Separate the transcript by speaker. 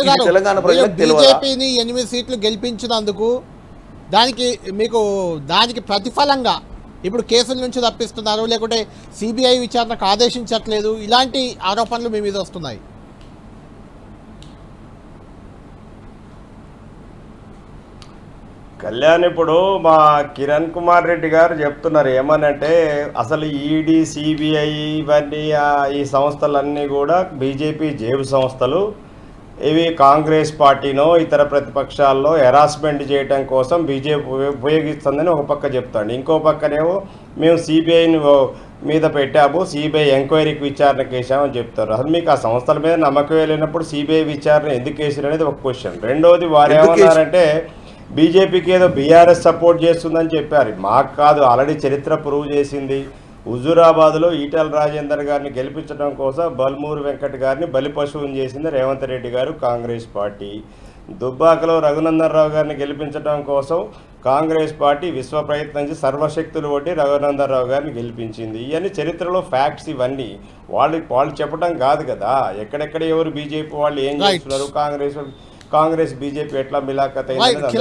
Speaker 1: ఇది తెలంగాణ ప్రజలకు తెలియదా?
Speaker 2: బీజేపీని 8 సీట్లు గెలిపించినందుకు దానికి ప్రతిఫలంగా ఇప్పుడు కేసుల నుంచి తప్పిస్తున్నారు, లేకుంటే సిబిఐ విచారణకు ఆదేశించట్లేదు, ఇలాంటి ఆరోపణలు మీ మీద వస్తున్నాయి.
Speaker 3: కళ్యాణ్ ఇప్పుడు మా కిరణ్ కుమార్ రెడ్డి గారు చెప్తున్నారు ఏమనంటే అసలు ఈడీ సిబిఐ ఇవన్నీ ఈ సంస్థలన్నీ కూడా బీజేపీ జేబు సంస్థలు. ఇవి కాంగ్రెస్ పార్టీనో ఇతర ప్రతిపక్షాల్లో హెరాస్మెంట్ చేయడం కోసం బీజేపీ ఉపయోగిస్తుందని ఒక పక్క చెప్తాడు. ఇంకో పక్కనేమో మేము సిబిఐని మీద పెట్టాము, సిబిఐ ఎంక్వైరీకి విచారణకు వేసామని చెప్తారు. అసలు మీకు ఆ సంస్థల మీద నమ్మకం లేనప్పుడు సిబిఐ విచారణ ఎందుకు వేసారు అనేది ఒక క్వశ్చన్. రెండోది వారు ఏమన్నారంటే బీజేపీకి ఏదో బీఆర్ఎస్ సపోర్ట్ చేస్తుందని చెప్పారు. మాకు కాదు, ఆల్రెడీ చరిత్ర ప్రూవ్ చేసింది. హుజూరాబాద్లో ఈటెల రాజేందర్ గారిని గెలిపించడం కోసం బల్మూరు వెంకట్ గారిని బలిపశువుని చేసింది రేవంత్ రెడ్డి గారు, కాంగ్రెస్ పార్టీ. దుబ్బాకలో రఘునందన్ రావు గారిని గెలిపించడం కోసం కాంగ్రెస్ పార్టీ విశ్వ ప్రయత్నించి సర్వశక్తులు కొట్టి రఘునందన్ రావు గారిని గెలిపించింది. ఇవన్నీ చరిత్రలో ఫ్యాక్ట్స్. ఇవన్నీ వాళ్ళు చెప్పడం కాదు కదా. ఎక్కడెక్కడ ఎవరు బీజేపీ వాళ్ళు ఏం చేస్తున్నారు, కాంగ్రెస్ బీజేపీ ఎట్లా మిలాఖత్ అయింది